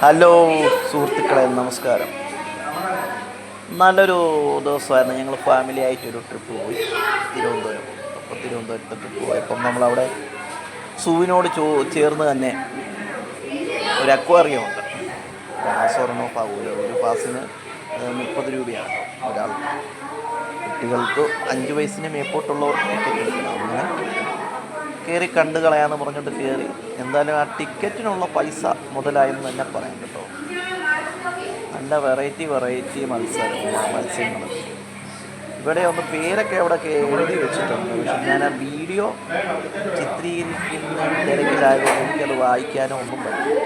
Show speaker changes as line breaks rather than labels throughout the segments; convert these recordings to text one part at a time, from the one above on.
Hello സുഹൃത്തുക്കളെ, നമസ്കാരം. നല്ലൊരു ദിവസമായിരുന്നു. ഞങ്ങൾ ഫാമിലി ആയിട്ടൊരു ട്രിപ്പ് പോയി തിരുവനന്തപുരം. അപ്പോൾ തിരുവനന്തപുരത്ത് ട്രിപ്പ് പോയപ്പം നമ്മളവിടെ സൂവിനോട് ചേർന്ന് തന്നെ ഒരു അക്വാറിയം ഉണ്ട്. പാസ് ഓഫ് ആകൂല. ഒരു പാസിന് 30 രൂപയാണ് ഒരാൾ. കുട്ടികൾക്ക് 5 വയസ്സിന് മേപ്പോട്ടുള്ളവർക്ക് ടിക്കറ്റ് എടുക്കണം. അങ്ങനെ കയറി കണ്ടു കളയാന്ന് പറഞ്ഞിട്ട് കയറി. എന്തായാലും ആ ടിക്കറ്റിനുള്ള പൈസ മുതലായെന്ന് തന്നെ പറയാം കേട്ടോ. നല്ല വെറൈറ്റി മത്സ്യങ്ങൾ. ഇവിടെ ഒന്ന് പേരൊക്കെ അവിടെയൊക്കെ എഴുതി വെച്ചിട്ടുണ്ട്. പക്ഷെ ഞാൻ ആ വീഡിയോ ചിത്രീകരിക്കുന്ന തിരക്കിലായതുകൊണ്ട് എനിക്കത് വായിക്കാനോ ഒന്നും പറ്റില്ല.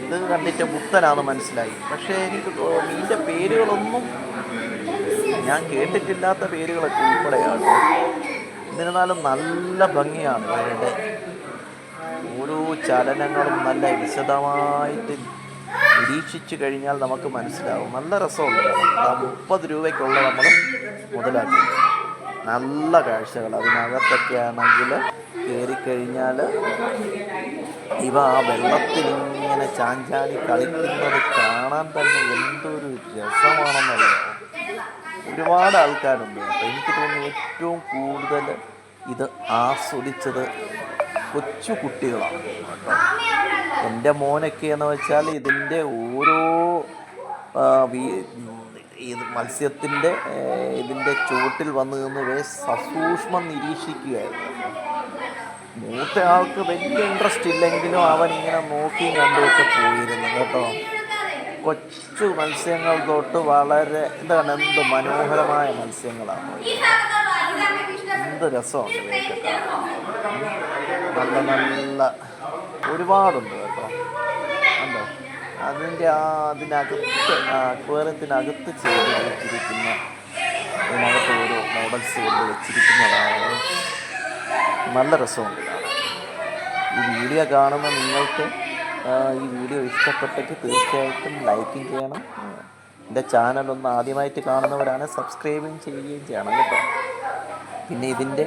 ഇത് കണ്ടിട്ട് പുത്തനാണെന്ന് മനസ്സിലായി. പക്ഷേ എനിക്ക് ഇതിൻ്റെ പേരുകളൊന്നും ഞാൻ കേട്ടിട്ടില്ലാത്ത പേരുകളൊക്കെ ഉൾപ്പെടെയാണ്. എന്നിരുന്നാലും നല്ല ഭംഗിയാണ് ഇവരുടെ ഓരോ ചലനങ്ങളും. നല്ല വിശദമായിട്ട് നിരീക്ഷിച്ചു കഴിഞ്ഞാൽ നമുക്ക് മനസ്സിലാവും. നല്ല രസമുണ്ട്. 30 രൂപയ്ക്കുള്ള നമ്മൾ മുതലാക്കി. നല്ല കാഴ്ചകൾ. അതിനകത്തൊക്കെ ആണെങ്കിൽ കയറിക്കഴിഞ്ഞാൽ ഇവ ആ വെള്ളത്തിൽ ഇങ്ങനെ ചാഞ്ചാടി കളിക്കുന്നത് കാണാൻ തന്നെ എന്തൊരു രസമാണെന്നറിയാമോ. ഒരുപാട് ആൾക്കാരുണ്ട്. അപ്പോൾ എനിക്ക് തോന്നുന്നു ഏറ്റവും കൂടുതൽ ഇത് ആസ്വദിച്ചത് കൊച്ചു കുട്ടികളാണ് കേട്ടോ. എൻ്റെ മോനൊക്കെ എന്ന് വെച്ചാൽ ഇതിൻ്റെ ഓരോ മത്സ്യത്തിൻ്റെ ഇതിൻ്റെ ചുവട്ടിൽ വന്ന് നിന്ന് സസൂക്ഷ്മം നിരീക്ഷിക്കുകയായിരുന്നു. മൂത്ത ആൾക്ക് വലിയ ഇൻട്രസ്റ്റ് ഇല്ലെങ്കിലും അവൻ ഇങ്ങനെ നോക്കിയും കണ്ടുമൊക്കെ പോയിരുന്നു കേട്ടോ. കൊച്ചു മത്സ്യങ്ങൾ തൊട്ട് വളരെ എന്ത് മനോഹരമായ മത്സ്യങ്ങളാണ്. എന്ത് രസമുണ്ട് ഇവയൊക്കെ കാണാൻ. നല്ല ഒരുപാടുണ്ട് കേട്ടോ. കണ്ടോ, അതിനകത്ത് അക്വേറിയത്തിനകത്ത് ചെയ്ത് വെച്ചിരിക്കുന്ന ഇതിനകത്ത് ഓരോ മോഡൽസ് കൊണ്ട് വെച്ചിരിക്കുന്നതാണ്. നല്ല രസമുണ്ട് കാണാൻ. ഈ വീഡിയോ കാണുന്ന നിങ്ങൾക്ക് ഈ വീഡിയോ ഇഷ്ടപ്പെട്ടെങ്കിൽ തീർച്ചയായിട്ടും ലൈക്കും ചെയ്യണം. എൻ്റെ ചാനലൊന്ന് ആദ്യമായിട്ട് കാണുന്നവരാണ് സബ്സ്ക്രൈബും ചെയ്യുകയും ചെയ്യണം കേട്ടോ. പിന്നെ ഇതിൻ്റെ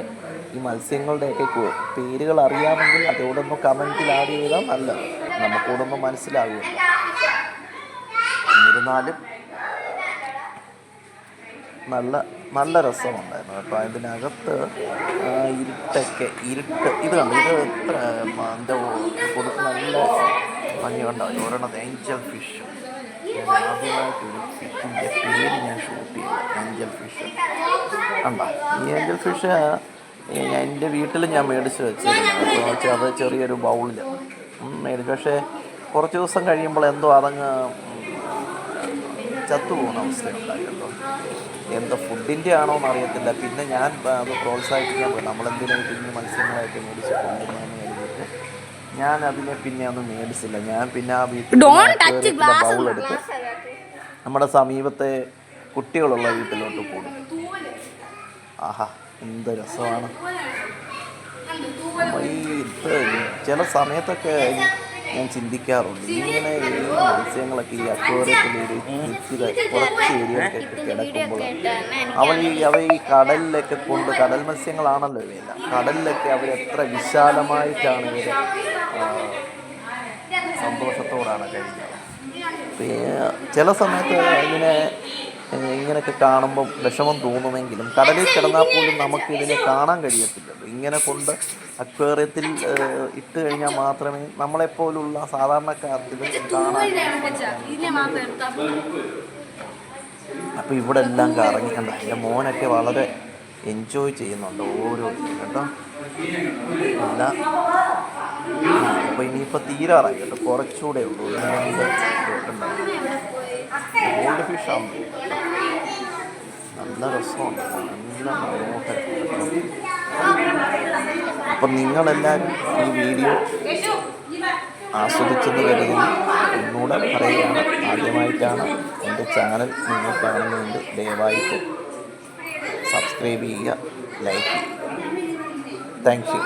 ഈ മത്സ്യങ്ങളുടെയൊക്കെ പേരുകൾ അറിയാമെങ്കിൽ അതോടൊന്ന് കമൻറ്റിൽ ആഡ് ചെയ്താൽ നല്ലത്. നമുക്കൂടൊന്ന് മനസ്സിലാകുമല്ലോ. എന്നിരുന്നാലും നല്ല രസമുണ്ടായിരുന്നു കേട്ടോ. ഇതിനകത്ത് ഇരുട്ട് ഇത് കണ്ടു. ഇത് എത്ര എന്താ കൊടുത്ത് നല്ല ഭംഗി കണ്ടോ. ഒരെണ്ണത് ഏഞ്ചൽ ഫിഷ്. ആദ്യമായിട്ടൊരു ഫിഷിൻ്റെ പേര് ഞാൻ ഷൂട്ട് ചെയ്തു. ഏഞ്ചൽ ഫിഷ് കണ്ടോ. ഈ ഏഞ്ചൽ ഫിഷ് എൻ്റെ വീട്ടിൽ ഞാൻ മേടിച്ച് വെച്ചിരുന്നു. അപ്പോൾ അത് ചെറിയൊരു ബൗളിൽ മേടിച്ചു. പക്ഷേ കുറച്ച് ദിവസം കഴിയുമ്പോൾ എന്തോ അതങ്ങ് ചത്തുപോകുന്ന അവസ്ഥയുണ്ടായി കേട്ടോ. എന്തോ ഫുഡിൻ്റെ ആണോ എന്നറിയത്തില്ല. പിന്നെ ഞാൻ അത് പ്രോത്സാഹിപ്പിക്കാൻ പോയി. നമ്മളെന്തിനാ കുഞ്ഞു മത്സ്യങ്ങളായിട്ട് മേടിച്ച് കൊണ്ടുവന്നതെന്ന് കരുതിയിട്ട് ഞാൻ അതിനെ പിന്നെ ഒന്നും മേടിച്ചില്ല. ഞാൻ പിന്നെ ആ വീട്ടിൽ ബൗളെടുത്ത് നമ്മുടെ സമീപത്തെ കുട്ടികളുള്ള വീട്ടിലോട്ട് പോകും. ആഹാ, എന്ത് രസമാണ്. ചില സമയത്തൊക്കെ ഞാൻ ചിന്തിക്കാറുണ്ട്, ഇങ്ങനെ ഈ മത്സ്യങ്ങളൊക്കെ ഈ അക്വേറിയത്തിൽ കുറച്ച് ഏരിയയിലൊക്കെ കിടക്കുമ്പോൾ അവ ഈ കടലിലൊക്കെ കടൽ മത്സ്യങ്ങളാണല്ലോ ഇവയെല്ലാം. കടലിലൊക്കെ അവരെത്ര വിശാലമായിട്ടാണ് ഇവർ സന്തോഷത്തോടാണ് കഴിഞ്ഞത്. ചില സമയത്ത് ഇങ്ങനെയൊക്കെ കാണുമ്പം വിഷമം തോന്നുമെങ്കിലും കടലിൽ കിടന്നാൽ പോലും നമുക്കിതിനെ കാണാൻ കഴിയത്തില്ലല്ലോ. ഇങ്ങനെ കൊണ്ട് അക്വേറിയത്തിൽ ഇട്ട് കഴിഞ്ഞാൽ മാത്രമേ നമ്മളെപ്പോലുള്ള സാധാരണക്കാർക്ക് കാണാൻ. അപ്പോൾ ഇവിടെ എല്ലാം കറങ്ങിക്കണ്ട. എൻ്റെ മോനൊക്കെ വളരെ എൻജോയ് ചെയ്യുന്നുണ്ട് ഓരോ കേട്ടോ. എല്ലാം അപ്പോൾ ഇനിയിപ്പോൾ തീരാറായി കേട്ടോ. കുറച്ചുകൂടെ ഉള്ളൂ. ഗോൾഡ് ഫിഷാണ്. നല്ല രസമുണ്ട്. നല്ല മനോഹരം. അപ്പം നിങ്ങളെല്ലാവരും ഈ വീഡിയോ ആസ്വദിച്ചെന്ന് കരുതുന്നു. ഒന്നുകൂടെ പറയുകയാണ്, ആദ്യമായിട്ടാണ് എൻ്റെ ചാനൽ നിങ്ങൾ കാണുന്നതുകൊണ്ട് ദയവായിട്ട് സബ്സ്ക്രൈബ് ചെയ്യുക, ലൈക്ക് ചെയ്യുക. Thank you.